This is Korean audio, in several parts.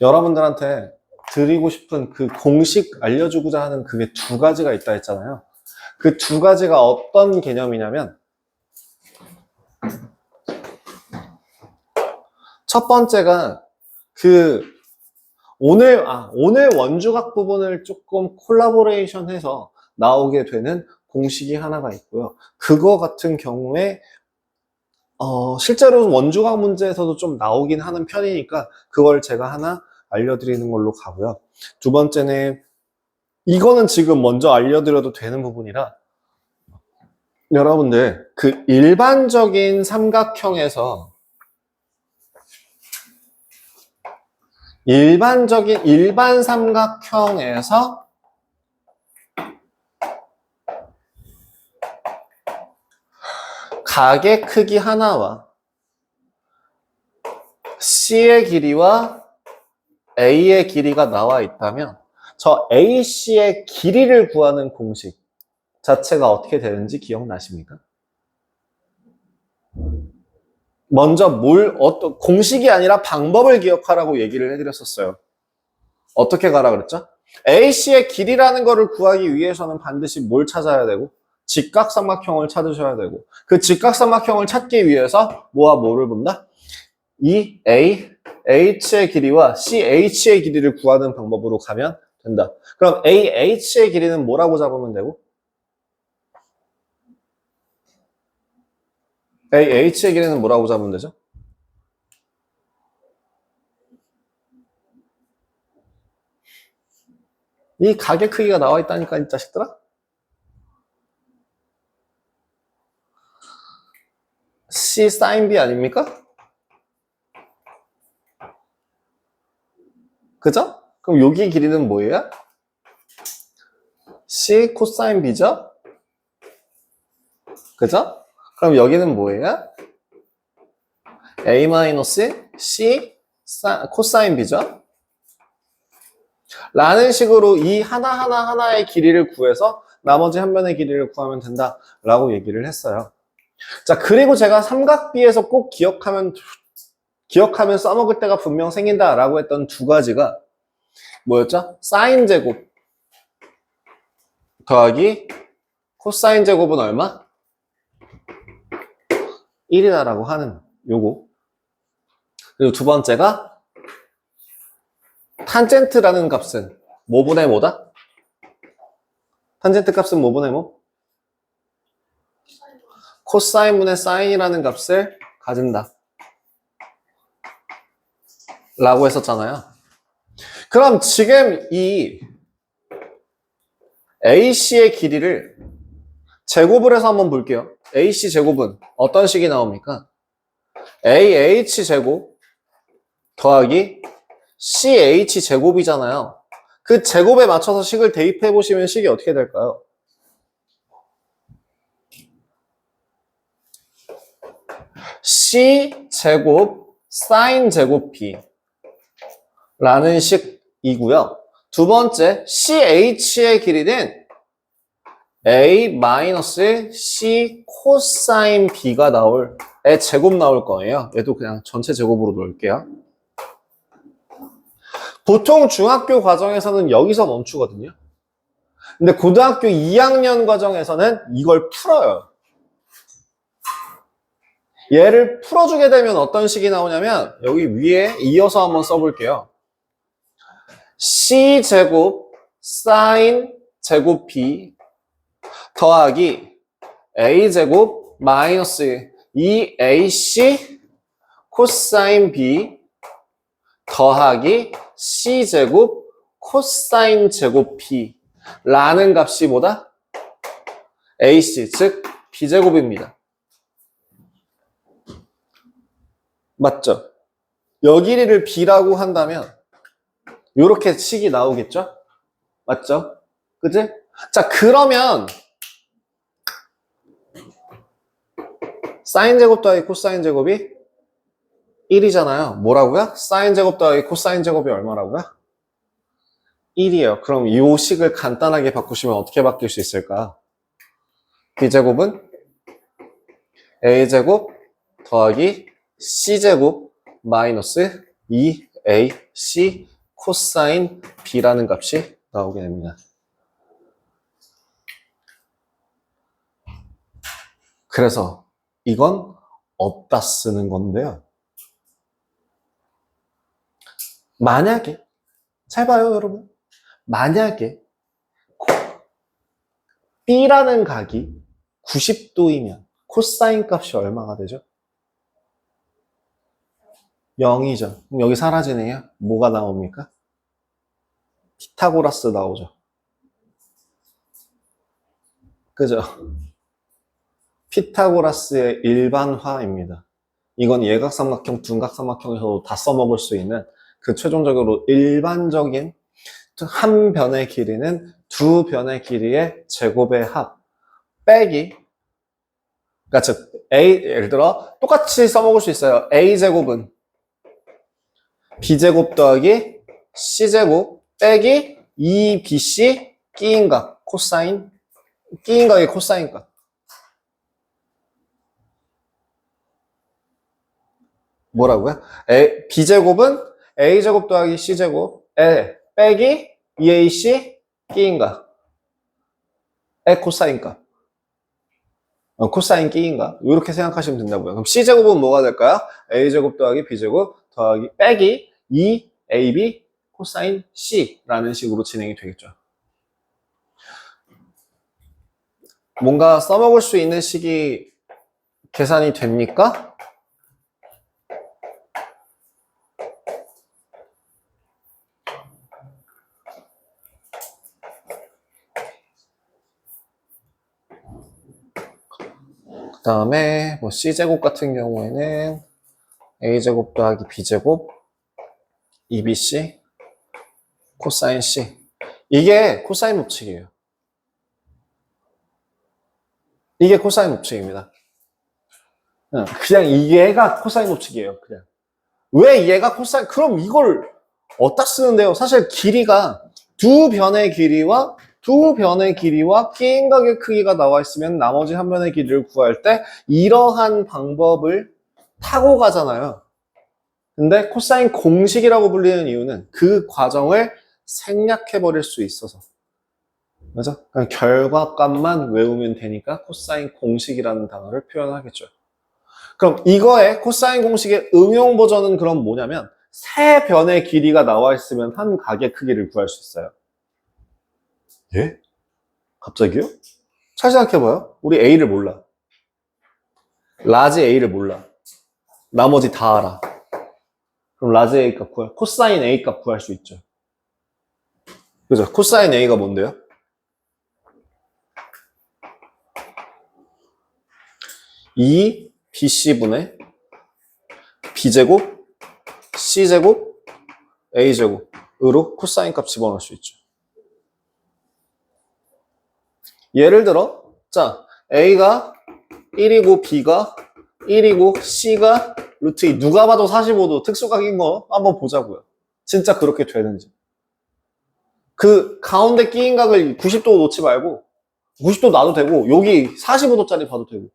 여러분들한테 드리고 싶은 그 공식 알려주고자 하는 그게 두 가지가 있다 했잖아요. 그 두 가지가 어떤 개념이냐면, 첫 번째가 오늘 원주각 부분을 조금 콜라보레이션 해서 나오게 되는 공식이 하나가 있고요. 그거 같은 경우에 실제로 원주각 문제에서도 좀 나오긴 하는 편이니까 그걸 제가 하나 알려드리는 걸로 가고요. 두 번째는 이거는 지금 먼저 알려드려도 되는 부분이라 여러분들 그 일반적인 삼각형에서 일반 삼각형에서 각의 크기 하나와 C의 길이와 A의 길이가 나와 있다면 저 AC의 길이를 구하는 공식 자체가 어떻게 되는지 기억나십니까? 먼저 어떤 공식이 아니라 방법을 기억하라고 얘기를 해드렸었어요. 어떻게 가라 그랬죠? AC의 길이라는 거를 구하기 위해서는 반드시 뭘 찾아야 되고 직각삼각형을 찾으셔야 되고 그 직각삼각형을 찾기 위해서 뭐와 뭐를 본다? 이 H의 길이와 CH의 길이를 구하는 방법으로 가면 된다. 그럼 AH의 길이는 뭐라고 잡으면 되고 AH의 길이는 뭐라고 잡으면 되죠? 이 각의 크기가 나와 있다니까 이 자식들아? C sin B 아닙니까? 그죠? 그럼 여기 길이는 뭐예요? C 코사인 B죠? 그죠? 그럼 여기는 뭐예요? A-C 코사인 B죠? 라는 식으로 이 하나의 길이를 구해서 나머지 한 면의 길이를 구하면 된다라고 얘기를 했어요. 자, 그리고 제가 삼각비에서 꼭 기억하면 써먹을 때가 분명 생긴다라고 했던 두 가지가 뭐였죠? 사인 제곱 더하기 코사인 제곱은 얼마? 1이다라고 하는 요거. 그리고 두 번째가 탄젠트라는 값은 뭐분의 뭐다? 탄젠트 값은 뭐분의 뭐? 코사인분의 사인이라는 값을 가진다 라고 했었잖아요. 그럼 지금 이 AC의 길이를 제곱을 해서 한번 볼게요. AC 제곱은 어떤 식이 나옵니까? AH 제곱 더하기 CH 제곱이잖아요. 그 제곱에 맞춰서 식을 대입해 보시면 식이 어떻게 될까요? C 제곱 사인 제곱 B 라는 식이고요. 두 번째 CH의 길이는 A-C 코사인 B가 의 제곱 나올 거예요. 얘도 그냥 전체 제곱으로 놓을게요. 보통 중학교 과정에서는 여기서 멈추거든요. 근데 고등학교 2학년 과정에서는 이걸 풀어요. 얘를 풀어주게 되면 어떤 식이 나오냐면 여기 위에 이어서 한번 써볼게요. C제곱 사인 제곱 B 더하기 A제곱 마이너스 2AC 코사인 B 더하기 C제곱 코사인 제곱 B 라는 값이 뭐다? AC, 즉 B제곱입니다. 맞죠? 여 길이를 B라고 한다면 이렇게 식이 나오겠죠? 맞죠? 그치? 자, 그러면 사인 제곱 더하기 코사인 제곱이 1이잖아요. 뭐라고요? 사인 제곱 더하기 코사인 제곱이 얼마라고요? 1이에요. 그럼 이 식을 간단하게 바꾸시면 어떻게 바뀔 수 있을까? B제곱은 A제곱 더하기 C제곱 마이너스 2 A, C 코사인 B라는 값이 나오게 됩니다. 그래서 이건 어디다 쓰는 건데요. 만약에, 잘 봐요, 여러분. 만약에 B라는 각이 90도이면 코사인 값이 얼마가 되죠? 0이죠. 그럼 여기 사라지네요. 뭐가 나옵니까? 피타고라스 나오죠. 그죠? 피타고라스의 일반화입니다. 이건 예각삼각형, 둔각삼각형에서도 다 써먹을 수 있는 그 최종적으로 일반적인 한 변의 길이는 두 변의 길이의 제곱의 합 빼기, 그러니까 즉 A, 예를 들어 똑같이 써먹을 수 있어요. A제곱은 B제곱 더하기 C제곱 빼기 2BC 끼인 각 코사인, 끼인 각의 코사인 값. 뭐라고요? B제곱은 A제곱 더하기 C제곱 빼기 2AC 끼인 각의 코사인 값. 코사인 끼인 각. 이렇게 생각하시면 된다고요. 그럼 C제곱은 뭐가 될까요? A제곱 더하기 B제곱 더하기 빼기 2AB 코사인 C라는 식으로 진행이 되겠죠. 뭔가 써먹을 수 있는 식이 계산이 됩니까? 그 다음에 뭐 C제곱 같은 경우에는 A제곱 더하기 B제곱 2BC 코사인 C. 이게 코사인 법칙이에요. 이게 코사인 법칙입니다. 그냥 얘가 코사인 법칙이에요. 그냥. 왜 얘가 코사인, 그럼 이걸 어디다 쓰는데요? 사실 길이가 두 변의 길이와 끼인 각의 크기가 나와 있으면 나머지 한 변의 길이를 구할 때 이러한 방법을 타고 가잖아요. 근데 코사인 공식이라고 불리는 이유는 그 과정을 생략해버릴 수 있어서. 맞아? 그냥 결과값만 외우면 되니까 코사인 공식이라는 단어를 표현하겠죠. 그럼 이거의 코사인 공식의 응용 버전은 그럼 뭐냐면 세 변의 길이가 나와 있으면 한 각의 크기를 구할 수 있어요. 예? 갑자기요? 잘 생각해봐요. 우리 A를 몰라. 라지 A를 몰라. 나머지 다 알아. 그럼 라지 A 값 코사인 A 값 구할 수 있죠. 그죠? 코사인 A가 뭔데요? 이 BC분의 B제곱, C제곱, A제곱으로 코사인 값 집어넣을 수 있죠. 예를 들어, 자, A가 1이고 B가 1이고 C가 루트 2. 누가 봐도 45도 특수각인 거 한번 보자고요. 진짜 그렇게 되는지. 그 가운데 끼인 각을 90도 놓지 말고 90도 놔도 되고 여기 45도짜리 봐도 되고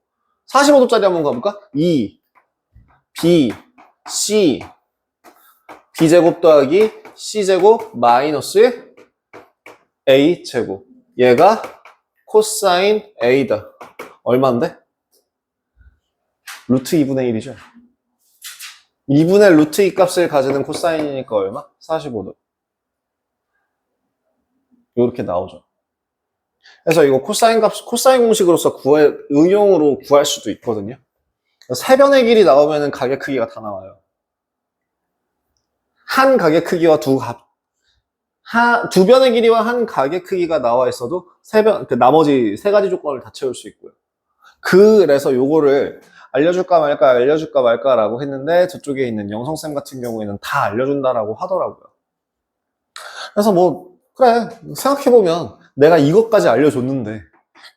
45도짜리 한번 가볼까? 2, B, C, B제곱 더하기 C제곱 마이너스 A제곱. 얘가 코사인 A다. 얼마인데? 루트 2분의 1이죠. 2분의 루트 2 값을 가지는 코사인이니까 얼마? 45도. 이렇게 나오죠. 그래서 이거 코사인 값, 코사인 공식으로서 응용으로 구할 수도 있거든요. 세 변의 길이 나오면은 각의 크기가 다 나와요. 한 각의 크기와 두 변의 길이와 한 각의 크기가 나와 있어도 나머지 세 가지 조건을 다 채울 수 있고요. 그래서 요거를 알려줄까 말까라고 했는데 저쪽에 있는 영성쌤 같은 경우에는 다 알려준다라고 하더라고요. 그래서 뭐 그래 생각해보면 내가 이것까지 알려줬는데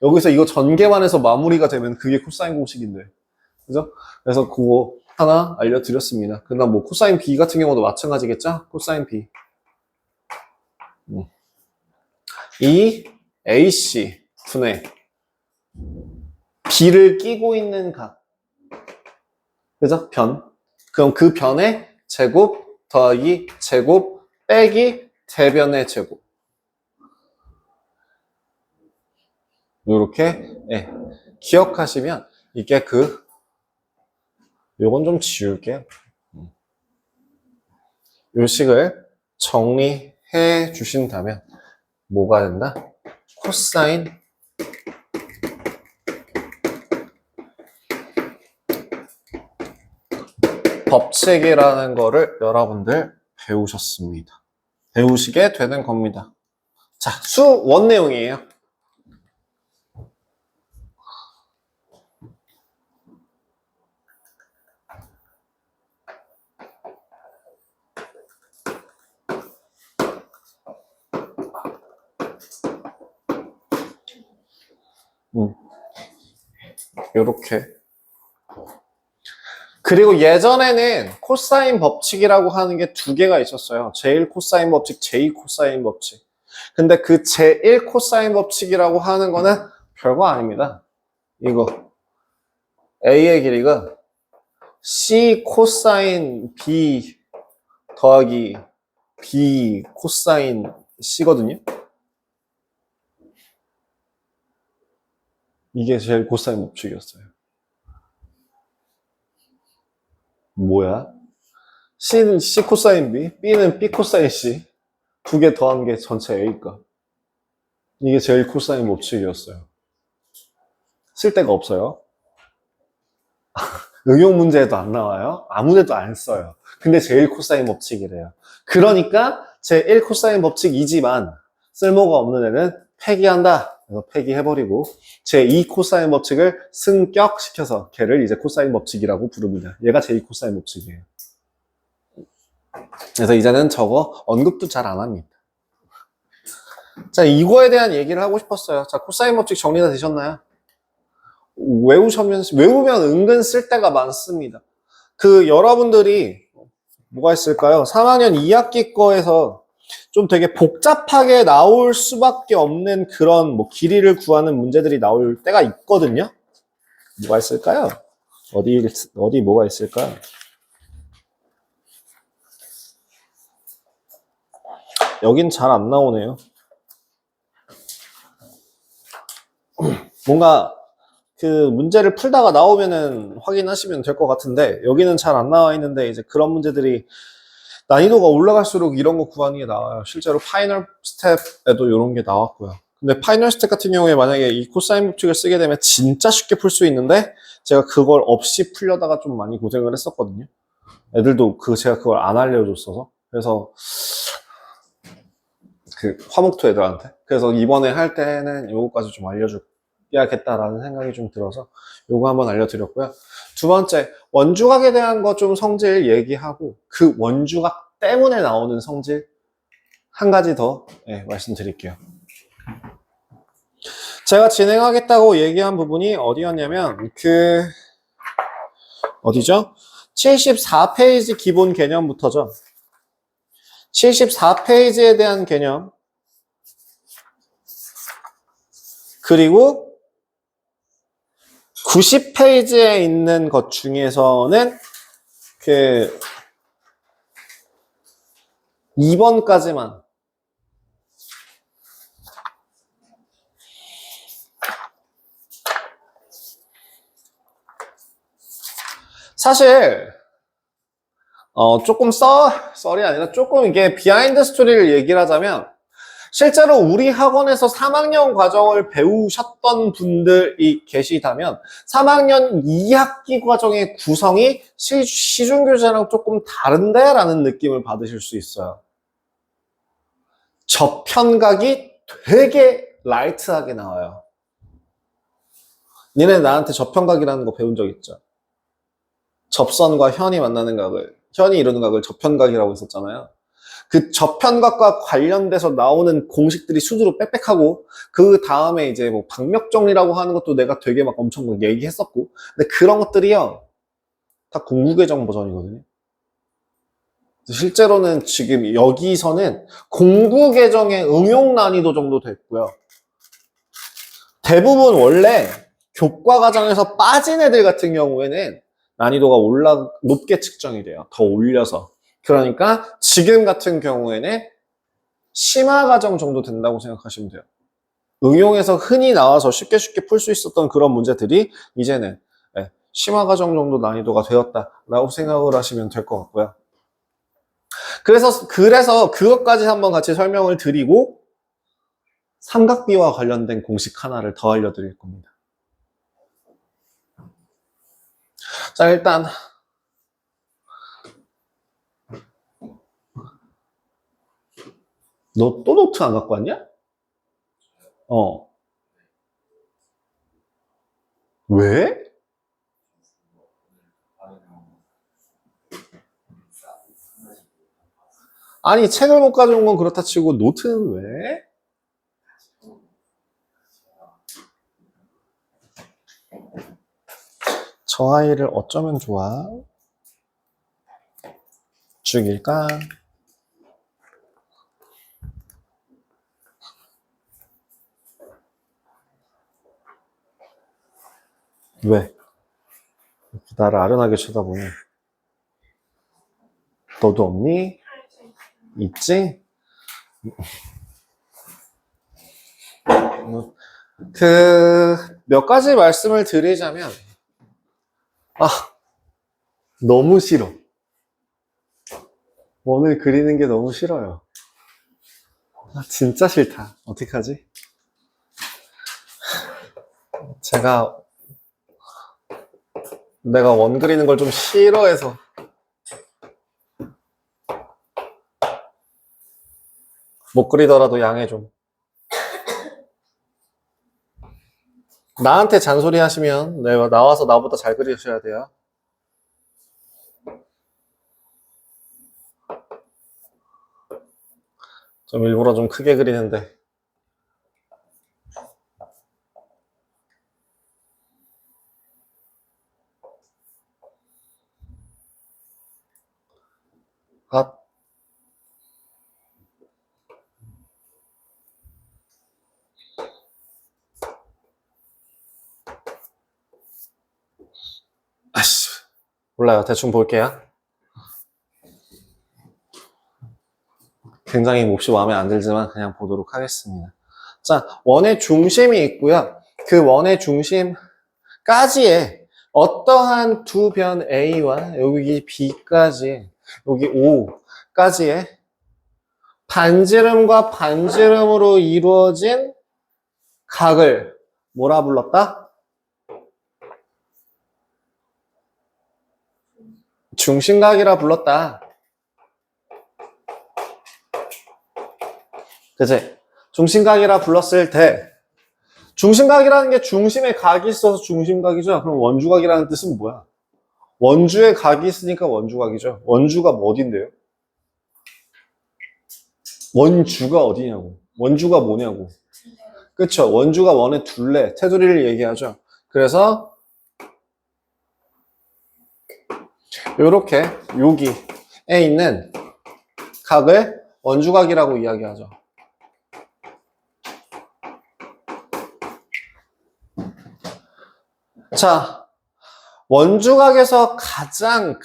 여기서 이거 전개만 해서 마무리가 되면 그게 코사인 공식인데 그죠? 그래서 그거 하나 알려드렸습니다. 그다음 뭐 코사인 B 같은 경우도 마찬가지겠죠? 코사인 B 이 AC 분의 B를 끼고 있는 각 그죠? 변. 그럼 그 변의 제곱 더하기 제곱 빼기 대변의 제곱. 요렇게 기억하시면 이게 요건 좀 지울게요. 요 식을 정리해 주신다면 뭐가 된다? 코사인 법칙이라는 거를 여러분들 배우셨습니다. 배우시게 되는 겁니다. 자, 수원 내용이에요. 요렇게. 그리고 예전에는 코사인 법칙이라고 하는 게 두 개가 있었어요. 제1 코사인 법칙, 제2 코사인 법칙. 근데 그 제1 코사인 법칙이라고 하는 거는 별거 아닙니다. 이거 A의 길이가 C 코사인 B 더하기 B 코사인 C거든요. 이게 제일 코사인 법칙이었어요. 뭐야? C는 C 코사인 B, B는 B 코사인 C. 두 개 더한 게 전체 A가. 이게 제일 코사인 법칙이었어요. 쓸 데가 없어요. 응용 문제에도 안 나와요. 아무데도 안 써요. 근데 제일 코사인 법칙이래요. 그러니까 제1 코사인 법칙이지만 쓸모가 없는 애는 폐기한다. 그래서 폐기해버리고 제2 코사인 법칙을 승격시켜서 걔를 이제 코사인 법칙이라고 부릅니다. 얘가 제2 코사인 법칙이에요. 그래서 이제는 저거 언급도 잘 안 합니다. 자, 이거에 대한 얘기를 하고 싶었어요. 자, 코사인 법칙 정리가 되셨나요? 외우면 은근 쓸 데가 많습니다. 여러분들이 뭐가 있을까요? 3학년 2학기 거에서 좀 되게 복잡하게 나올 수밖에 없는 그런 길이를 구하는 문제들이 나올 때가 있거든요. 뭐가 있을까요? 어디 뭐가 있을까요? 여긴 잘 안 나오네요. 뭔가 문제를 풀다가 나오면은 확인하시면 될 것 같은데 여기는 잘 안 나와 있는데 이제 그런 문제들이 난이도가 올라갈수록 이런 거 구하는 게 나와요. 실제로 파이널 스텝에도 이런 게 나왔고요. 근데 파이널 스텝 같은 경우에 만약에 이 코사인 법칙을 쓰게 되면 진짜 쉽게 풀 수 있는데 제가 그걸 없이 풀려다가 좀 많이 고생을 했었거든요. 애들도 제가 그걸 안 알려줬어서. 그래서 화목토 애들한테. 그래서 이번에 할 때는 요거까지 좀 알려줘야겠다라는 생각이 좀 들어서 요거 한번 알려드렸고요. 두 번째, 원주각에 대한 거 좀 성질 얘기하고 그 원주각 때문에 나오는 성질 한 가지 더 말씀드릴게요. 제가 진행하겠다고 얘기한 부분이 어디였냐면 어디죠? 74페이지 기본 개념부터죠. 74페이지에 대한 개념 그리고 90페이지에 있는 것 중에서는 2번까지만 사실 조금 썰이 아니라 조금 이게 비하인드 스토리를 얘기를 하자면 실제로 우리 학원에서 3학년 과정을 배우셨던 분들이 계시다면 3학년 2학기 과정의 구성이 시중교재랑 조금 다른데? 라는 느낌을 받으실 수 있어요. 저편각이 되게 라이트하게 나와요. 니네 나한테 저편각이라는 거 배운 적 있죠? 접선과 현이 만나는 각을, 현이 이루는 각을 저편각이라고 했었잖아요. 그 저편각과 관련돼서 나오는 공식들이 수두로 빽빽하고 그 다음에 이제 박력정리라고 하는 것도 내가 되게 막 엄청 얘기했었고 근데 그런 것들이요 다 공부계정 버전이거든요. 실제로는 지금 여기서는 공부계정의 응용 난이도 정도 됐고요. 대부분 원래 교과 과정에서 빠진 애들 같은 경우에는 난이도가 높게 측정이 돼요. 더 올려서. 그러니까 지금 같은 경우에는 심화 과정 정도 된다고 생각하시면 돼요. 응용에서 흔히 나와서 쉽게 풀 수 있었던 그런 문제들이 이제는 심화 과정 정도 난이도가 되었다라고 생각을 하시면 될 것 같고요. 그래서 그것까지 한번 같이 설명을 드리고 삼각비와 관련된 공식 하나를 더 알려드릴 겁니다. 자, 일단 너 또 노트 안 갖고 왔냐? 왜? 아니, 책을 못 가져온 건 그렇다 치고 노트는 왜? 저 아이를 어쩌면 좋아? 죽일까? 왜? 나를 아련하게 쳐다보네. 너도 없니? 있지? 몇 가지 말씀을 드리자면, 너무 싫어. 원을 그리는 게 너무 싫어요. 진짜 싫다. 어떡하지? 내가 원 그리는 걸 좀 싫어해서. 못 그리더라도 양해 좀. 나한테 잔소리 하시면 나와서 나보다 잘 그리셔야 돼요. 좀 일부러 좀 크게 그리는데. 몰라요. 대충 볼게요. 굉장히 몹시 마음에 안 들지만 그냥 보도록 하겠습니다. 자, 원의 중심이 있고요. 그 원의 중심까지의 어떠한 두 변 A와 여기 B까지, 여기 O까지의 반지름과 반지름으로 이루어진 각을 뭐라 불렀다? 중심각이라 불렀다. 그치? 중심각이라 불렀을 때 중심각이라는 게 중심에 각이 있어서 중심각이죠. 그럼 원주각이라는 뜻은 뭐야? 원주에 각이 있으니까 원주각이죠. 원주가 어딘데요? 원주가 어디냐고. 원주가 뭐냐고. 그쵸? 원주가 원의 둘레, 테두리를 얘기하죠. 그래서 요렇게 여기에 있는 각을 원주각이라고 이야기하죠. 자, 원주각에서 가장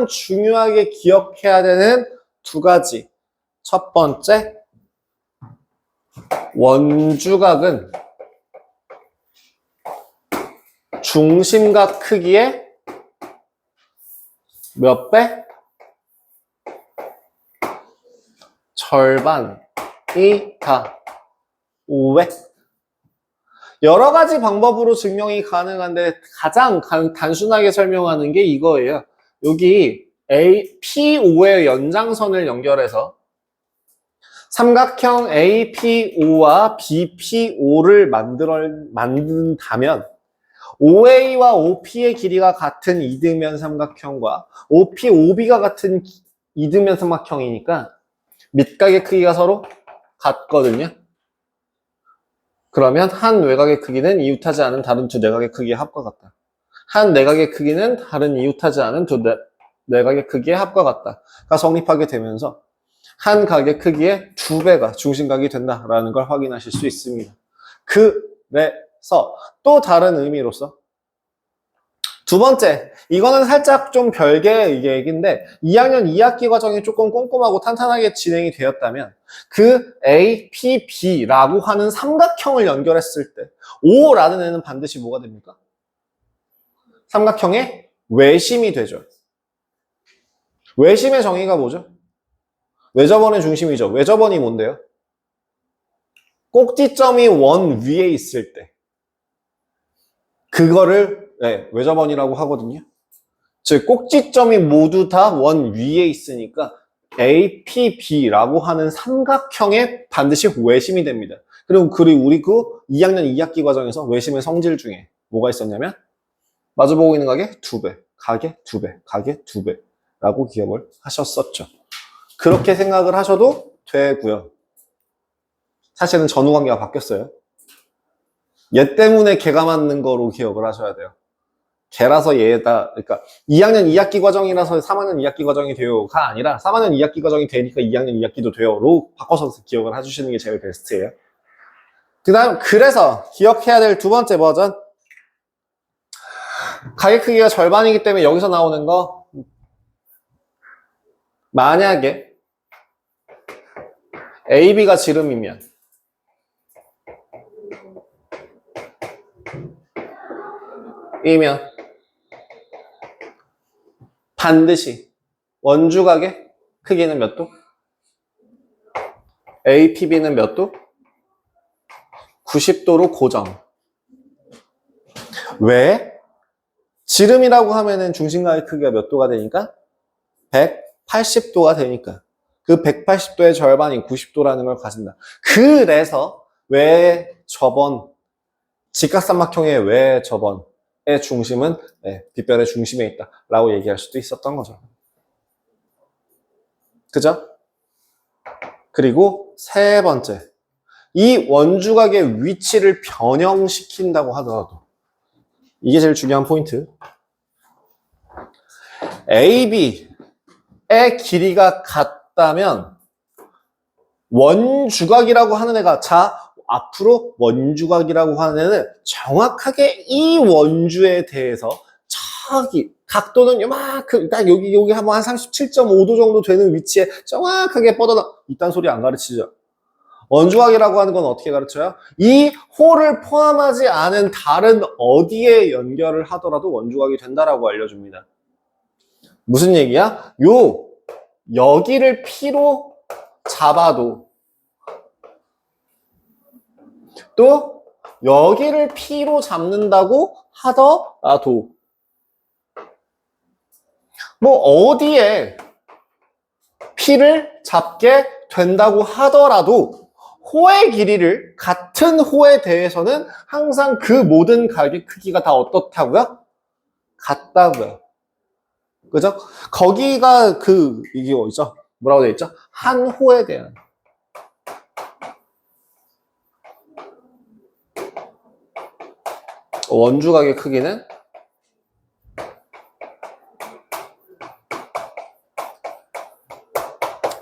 중요하게 기억해야 되는 두 가지. 첫 번째, 원주각은 중심각 크기의 몇 배? 절반이 다 5배. 여러 가지 방법으로 증명이 가능한데 가장 단순하게 설명하는 게 이거예요. 여기 P5의 연장선을 연결해서 삼각형 APO와 BPO를 만든다면 OA와 OP의 길이가 같은 이등변 삼각형과 OP, OB가 같은 이등변 삼각형이니까 밑각의 크기가 서로 같거든요. 그러면 한 외곽의 크기는 이웃하지 않은 다른 두 내각의 크기의 합과 같다. 한 내각의 크기는 다른 이웃하지 않은 두 내각의 크기의 합과 같다가 성립하게 되면서 한 각의 크기의 2배가 중심각이 된다라는 걸 확인하실 수 있습니다. 그래서 또 다른 의미로서 두 번째, 이거는 살짝 좀 별개의 얘기인데 2학년 2학기 과정이 조금 꼼꼼하고 탄탄하게 진행이 되었다면 그 A, P, B라고 하는 삼각형을 연결했을 때 O라는 애는 반드시 뭐가 됩니까? 삼각형의 외심이 되죠. 외심의 정의가 뭐죠? 외접원의 중심이죠. 외접원이 뭔데요? 꼭지점이 원 위에 있을 때 그거를 외접원이라고 하거든요. 즉 꼭지점이 모두 다 원 위에 있으니까 A, P, B라고 하는 삼각형에 반드시 외심이 됩니다. 그리고 우리 그 2학년 2학기 과정에서 외심의 성질 중에 뭐가 있었냐면 마주보고 있는 가게 2배, 가게 2배, 가게 2배라고 기억을 하셨었죠. 그렇게 생각을 하셔도 되고요. 사실은 전후관계가 바뀌었어요. 얘 때문에 걔가 맞는 거로 기억을 하셔야 돼요. 걔라서 얘다, 그러니까 2학년 2학기 과정이라서 3학년 2학기 과정이 돼요가 아니라 3학년 2학기 과정이 되니까 2학년 2학기도 돼요로 바꿔서 기억을 해주시는 게 제일 베스트예요. 그래서 기억해야 될 두 번째 버전. 가게 크기가 절반이기 때문에 여기서 나오는 거 만약에 A, B가 지름이면 반드시 원주각의 크기는 몇 도? A, P, B는 몇 도? 90도로 고정. 왜? 지름이라고 하면은 중심각의 크기가 몇 도가 되니까? 180도가 되니까. 그 180도의 절반이 90도라는 걸 가진다. 그래서 왜 저번 직각삼각형의 왜 저번의 중심은 빗변의 중심에 있다라고 얘기할 수도 있었던 거죠. 그죠? 그리고 세 번째, 이 원주각의 위치를 변형시킨다고 하더라도 이게 제일 중요한 포인트. AB의 길이가 같다면 원주각이라고 하는 애가 앞으로 원주각이라고 하는 애는 정확하게 이 원주에 대해서 저기 각도는 요만큼 딱 여기 한번 한 37.5도 정도 되는 위치에 정확하게 뻗어나 이딴 소리 안 가르치죠. 원주각이라고 하는 건 어떻게 가르쳐요? 이 홀을 포함하지 않은 다른 어디에 연결을 하더라도 원주각이 된다라고 알려줍니다. 무슨 얘기야? 여기를 P로 잡아도 또 여기를 P로 잡는다고 하더라도 뭐 어디에 P를 잡게 된다고 하더라도 호의 길이를 같은 호에 대해서는 항상 그 모든 가게 크기가 다 어떻다고요? 같다고요. 그죠? 거기가 이게 어디죠? 뭐라고 되어 있죠? 한 호에 대한 원주각의 크기는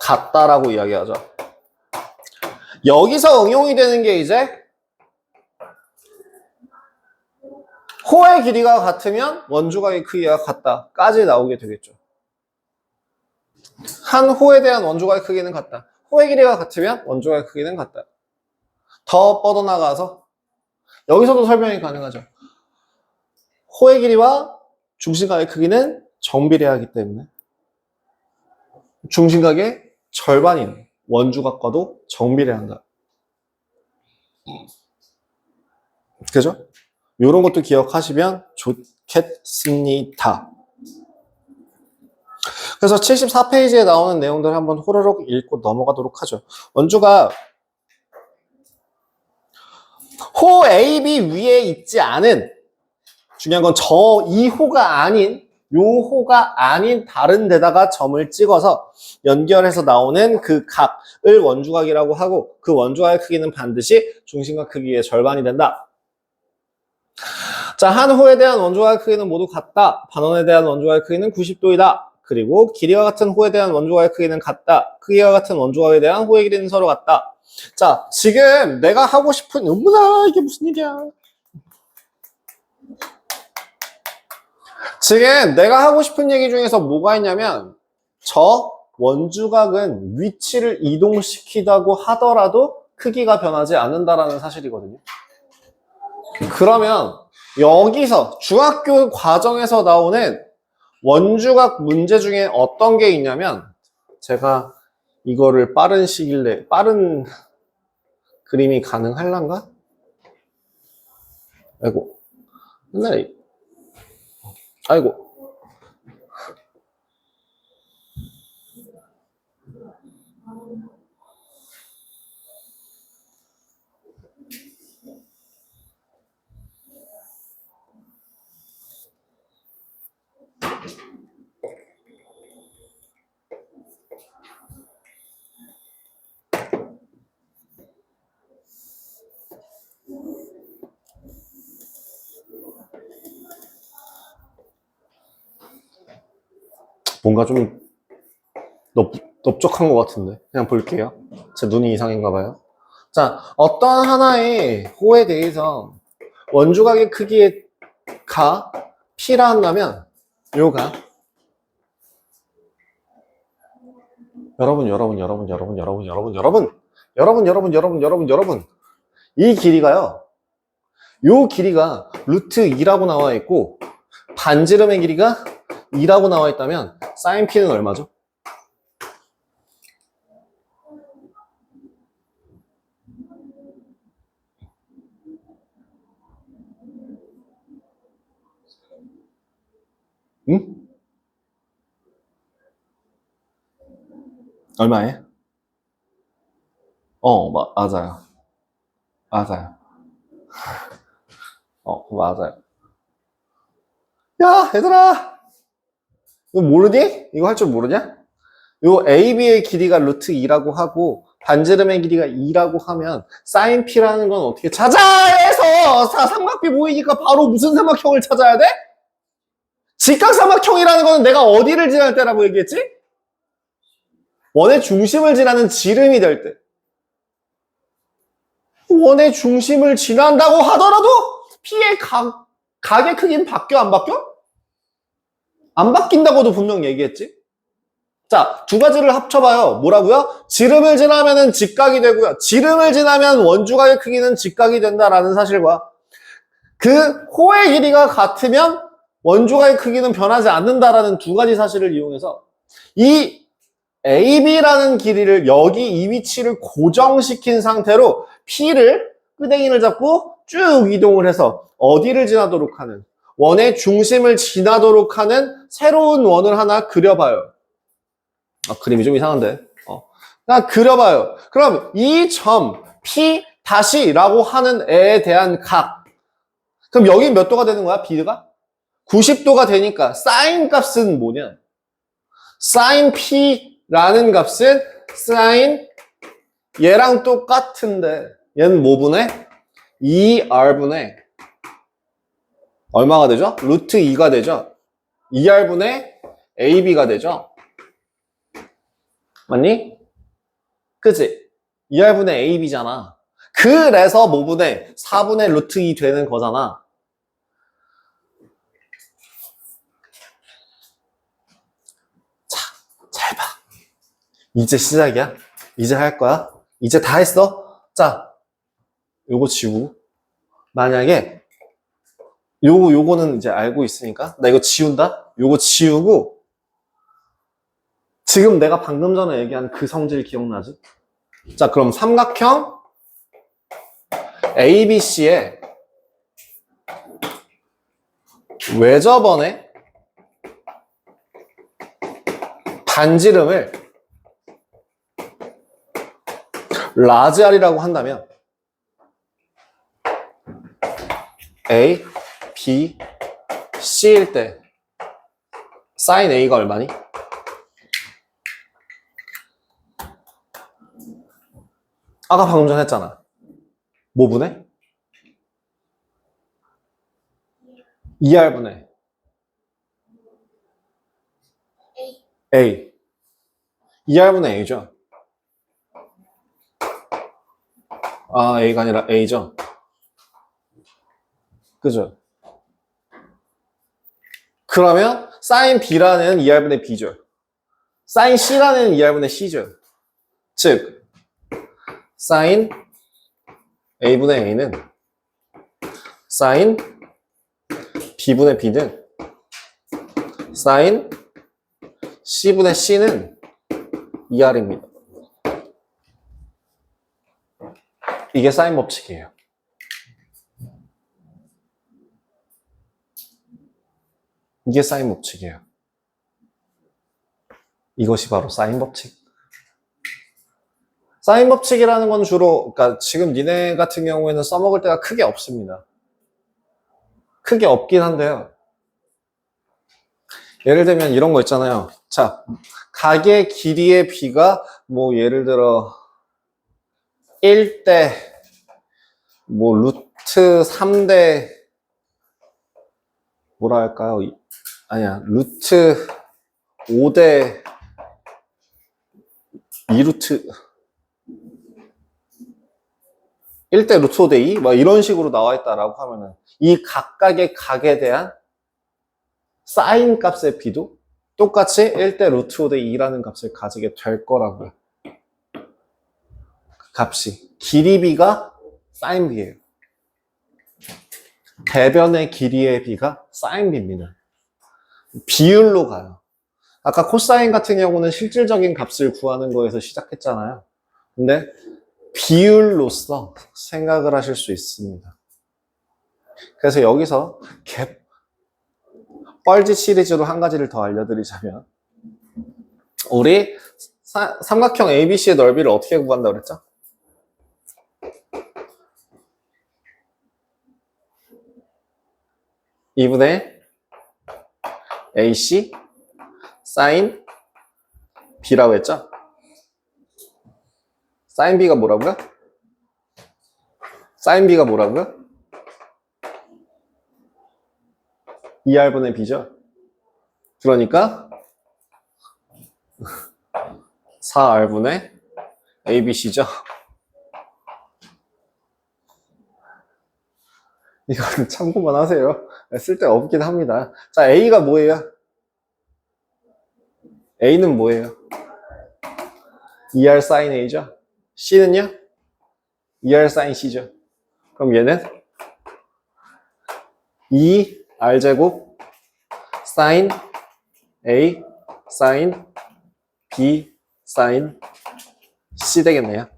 같다라고 이야기하죠. 여기서 응용이 되는 게 이제 호의 길이가 같으면 원주각의 크기가 같다까지 나오게 되겠죠. 한 호에 대한 원주각의 크기는 같다. 호의 길이가 같으면 원주각의 크기는 같다. 더 뻗어나가서 여기서도 설명이 가능하죠. 호의 길이와 중심각의 크기는 정비례하기 때문에 중심각의 절반인 원주각과도 정비례한다. 그죠? 이런 것도 기억하시면 좋겠습니다. 그래서 74페이지에 나오는 내용들 한번 호로록 읽고 넘어가도록 하죠. 원주가 호 AB 위에 있지 않은, 중요한 건 이 호가 아닌, 요 호가 아닌 다른 데다가 점을 찍어서 연결해서 나오는 그 각을 원주각이라고 하고, 그 원주각의 크기는 반드시 중심각 크기의 절반이 된다. 자, 한 호에 대한 원주각의 크기는 모두 같다. 반원에 대한 원주각의 크기는 90도이다. 그리고 길이와 같은 호에 대한 원주각의 크기는 같다. 크기와 같은 원주각에 대한 호의 길이는 서로 같다. 자, 지금 내가 하고 싶은, 어머나, 이게 무슨 일이야. 지금 내가 하고 싶은 얘기 중에서 뭐가 있냐면 저 원주각은 위치를 이동시키다고 하더라도 크기가 변하지 않는다라는 사실이거든요. 그러면 여기서 중학교 과정에서 나오는 원주각 문제 중에 어떤 게 있냐면 제가 이거를 빠른 시일 내에 빠른 그림이 가능할란가? 아이고 옛날에 아이고 뭔가 좀 넓적한 것 같은데 그냥 볼게요. 제 눈이 이상인가 봐요. 자, 어떤 하나의 호에 대해서 원주각의 크기의 가 P라 한다면 요가 여러분 이 길이가요. 요 길이가 루트 2라고 나와 있고 반지름의 길이가 2라고 나와 있다면 사인 P는 얼마죠? 응? 얼마에? 맞아요. 맞아요. 맞아요. 야, 얘들아! 이거 모르니? 이거 할 줄 모르냐? 요 AB의 길이가 루트 2라고 하고 반지름의 길이가 2라고 하면 사인 P라는 건 어떻게 찾아? 해서 삼각비 보이니까 바로 무슨 삼각형을 찾아야 돼? 직각삼각형이라는 거는 내가 어디를 지날 때라고 얘기했지? 원의 중심을 지나는 지름이 될 때. 원의 중심을 지난다고 하더라도 P의 각의 크기는 바뀌어 안 바뀌어? 안 바뀐다고도 분명 얘기했지? 자, 두 가지를 합쳐봐요. 뭐라고요? 지름을 지나면은 직각이 되고요. 지름을 지나면 원주각의 크기는 직각이 된다라는 사실과 그 호의 길이가 같으면 원주각의 크기는 변하지 않는다라는 두 가지 사실을 이용해서 이 AB라는 길이를 여기 이 위치를 고정시킨 상태로 P를 끄댕이를 잡고 쭉 이동을 해서 어디를 지나도록 하는 원의 중심을 지나도록 하는 새로운 원을 하나 그려봐요. 그림이 좀 이상한데. 그냥 그려봐요. 그럼 이 점 P 다시라고 하는 애에 대한 각. 그럼 여기 몇 도가 되는 거야? B가? 90도가 되니까 사인 값은 뭐냐? 사인 P라는 값은 사인 얘랑 똑같은데 얘는 뭐분의? 2R분의 얼마가 되죠? 루트 2가 되죠? 2R분의 AB가 되죠? 맞니? 그치? 2R분의 AB잖아. 그래서 뭐분의 4분의 루트 2 되는 거잖아. 자, 잘 봐. 이제 시작이야. 이제 할 거야. 이제 다 했어. 자, 요거 지우고. 만약에 요거는 이제 알고 있으니까 나 이거 지운다. 요거 지우고 지금 내가 방금 전에 얘기한 그 성질 기억나지? 자, 그럼 삼각형 ABC의 외접원의 반지름을 라지 R이라고 한다면 A, B, C일 때 사인 A가 얼마니? 아까 방금 전 했잖아. 뭐 분해? 2R분해 A 2R분의 A죠. A가 아니라 A죠. 그죠? 그러면 사인 B라는 2R분의 B죠. 사인 C라는 2R분의 C죠. 즉 사인 A분의 A는 사인 B분의 B는 사인 C분의 C는 2R입니다. 이게 사인 법칙이에요. 이게 사인 법칙이에요. 이것이 바로 사인 법칙. 사인 법칙이라는 건 주로, 그러니까 지금 니네 같은 경우에는 써먹을 때가 크게 없습니다. 크게 없긴 한데요. 예를 들면 이런 거 있잖아요. 자, 각의 길이의 B가 뭐 예를 들어 1대 뭐 루트 3대 뭐라 할까요? 아니야, 루트 5대 2루트 1대 루트 5대 2? 막 이런 식으로 나와 있다라고 하면은 이 각각의 각에 대한 사인 값의 B도 똑같이 1대 루트 5대 2라는 값을 가지게 될 거라고요. 그 값이. 길이 B가 사인 B예요. 대변의 길이의 B가 사인 B입니다. 비율로 가요. 아까 코사인 같은 경우는 실질적인 값을 구하는 거에서 시작했잖아요. 근데 비율로서 생각을 하실 수 있습니다. 그래서 여기서 뻘짓 시리즈로 한 가지를 더 알려드리자면 우리 삼각형 ABC의 넓이를 어떻게 구한다고 그랬죠? (2분의) AC 사인 B라고 했죠? 사인 B가 뭐라고요? 사인 B가 뭐라고요? 2R분의 B죠? 그러니까 4R분의 ABC죠? 이거는 참고만 하세요. 쓸데가 없긴 합니다. 자, A가 뭐예요? A는 뭐예요? 2R sin A죠? C는요? 2R sin C죠? 그럼 얘는 2R제곱 sin A sin B sin C 되겠네요.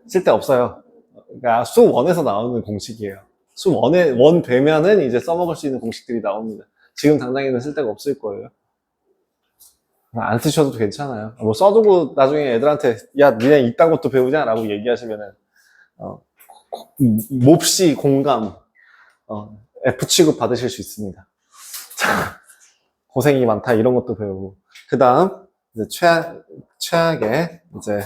쓸데 없어요. 그러니까 수 1에서 나오는 공식이에요. 수 1 되면은 이제 써먹을 수 있는 공식들이 나옵니다. 지금 당장에는 쓸데가 없을 거예요. 안 쓰셔도 괜찮아요. 뭐 써두고 나중에 애들한테 야 니네 이딴 것도 배우냐? 라고 얘기하시면은 몹시 공감 F 취급 받으실 수 있습니다. 자, 고생이 많다 이런 것도 배우고 그 다음 이제 최악의 이제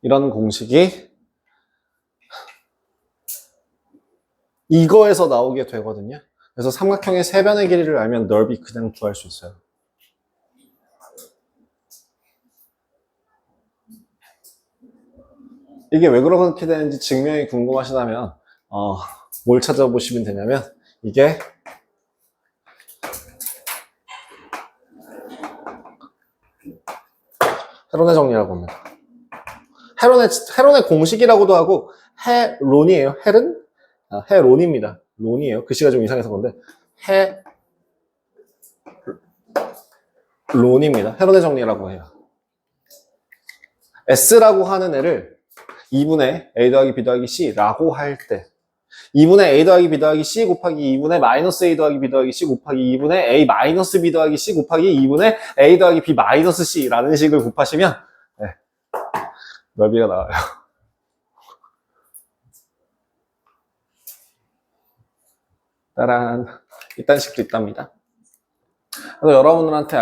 이런 공식이 이거에서 나오게 되거든요. 그래서 삼각형의 세 변의 길이를 알면 넓이 그냥 구할 수 있어요. 이게 왜 그렇게 되는지 증명이 궁금하시다면 뭘 찾아보시면 되냐면 이게 헤론의 정리라고 합니다. 헤론의 공식이라고도 하고 헤론이에요. 헬은? 헤론입니다. 론이에요. 글씨가 좀 이상해서 그런데 헤론입니다. 헤론의 정리라고 해요. S라고 하는 애를 2분의 A 더하기 B 더하기 C라고 할 때 2분의 A 더하기 B 더하기 C 곱하기 2분의 마이너스 A 더하기 B 더하기 C 곱하기 2분의 A 마이너스 B 더하기 C 곱하기 2분의 A 더하기 B 마이너스 C라는 식을 곱하시면 네, 넓이가 나와요. 따란 이딴 식도 있답니다. 그래서 여러분들한테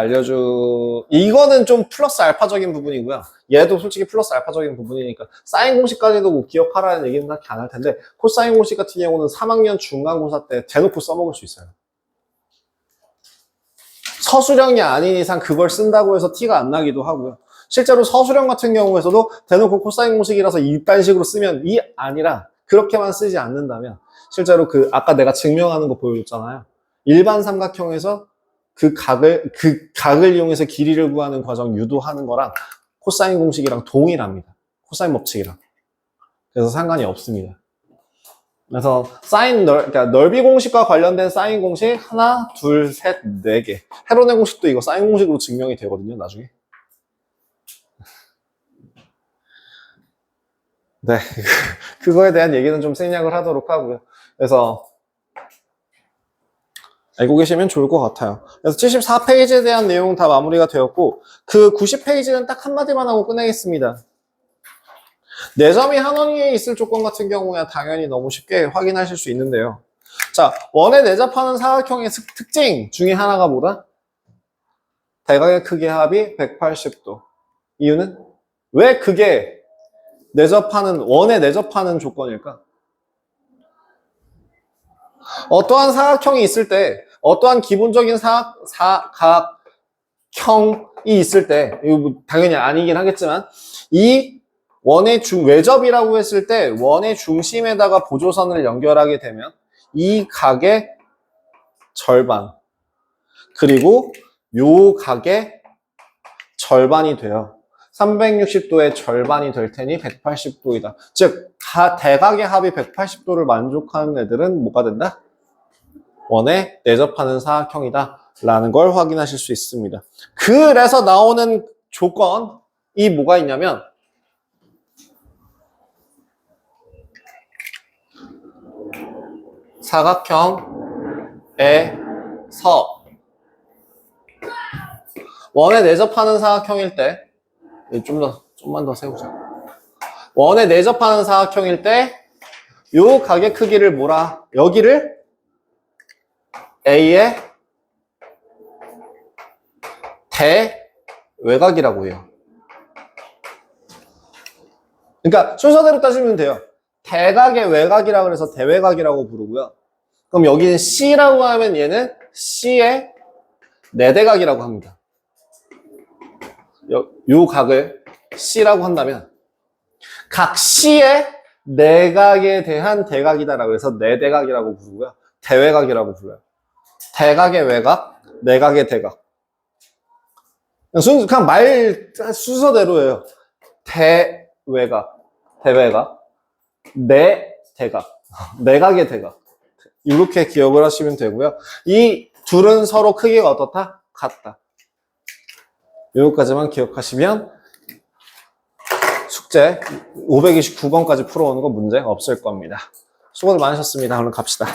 이거는 좀 플러스 알파적인 부분이고요. 얘도 솔직히 플러스 알파적인 부분이니까 사인 공식까지도 뭐 기억하라는 얘기는 딱히 안 할 텐데 코사인 공식 같은 경우는 3학년 중간고사 때 대놓고 써먹을 수 있어요. 서술형이 아닌 이상 그걸 쓴다고 해서 티가 안 나기도 하고요. 실제로 서술형 같은 경우에서도 대놓고 코사인 공식이라서 이딴 식으로 쓰면 이 아니라 그렇게만 쓰지 않는다면 실제로 아까 내가 증명하는 거 보여줬잖아요. 일반 삼각형에서 그 각을 이용해서 길이를 구하는 과정 유도하는 거랑 코사인 공식이랑 동일합니다. 코사인 법칙이랑. 그래서 상관이 없습니다. 그래서 그러니까 넓이 공식과 관련된 사인 공식 하나, 둘, 셋, 네 개. 헤로네 공식도 이거 사인 공식으로 증명이 되거든요, 나중에. 네, 그거에 대한 얘기는 좀 생략을 하도록 하고요. 그래서 알고 계시면 좋을 것 같아요. 그래서 74페이지에 대한 내용은 다 마무리가 되었고 그 90페이지는 딱 한마디만 하고 끝내겠습니다. 4점이 한 원위에 있을 조건 같은 경우에 당연히 너무 쉽게 확인하실 수 있는데요. 자, 원에 내접하는 사각형의 특징 중에 하나가 뭐다? 대각의 크기 합이 180도. 이유는? 왜 그게 원에 내접하는 조건일까? 어떠한 사각형이 있을 때, 어떠한 기본적인 사각형이 있을 때, 이거 당연히 아니긴 하겠지만, 이 원의 외접이라고 했을 때, 원의 중심에다가 보조선을 연결하게 되면, 이 각의 절반, 그리고 요 각의 절반이 돼요. 360도의 절반이 될 테니 180도이다. 즉, 대각의 합이 180도를 만족하는 애들은 뭐가 된다? 원에 내접하는 사각형이다 라는 걸 확인하실 수 있습니다. 그래서 나오는 조건이 뭐가 있냐면 사각형에서 원에 내접하는 사각형일 때 좀만 더 세우자. 원에 내접하는 사각형일 때 요 각의 크기를 여기를 A의 대외곽이라고 해요. 그러니까 순서대로 따지면 돼요. 대각의 외곽이라고 해서 대외곽이라고 부르고요. 그럼 여기는 C라고 하면 얘는 C의 내대각이라고 합니다. 요 각을 C라고 한다면 각 C의 내각에 대한 대각이다라고 해서 내대각이라고 부르고요. 대외각이라고 불러요. 대각의 외곽, 내각의 대각. 그냥 말 순서대로예요. 대외각, 내대각, 내각의 대각. 이렇게 기억을 하시면 되고요. 이 둘은 서로 크기가 어떻다? 같다. 여기까지만 기억하시면 숙제 529번까지 풀어오는 거 문제 없을 겁니다. 수고들 많으셨습니다. 얼른 갑시다.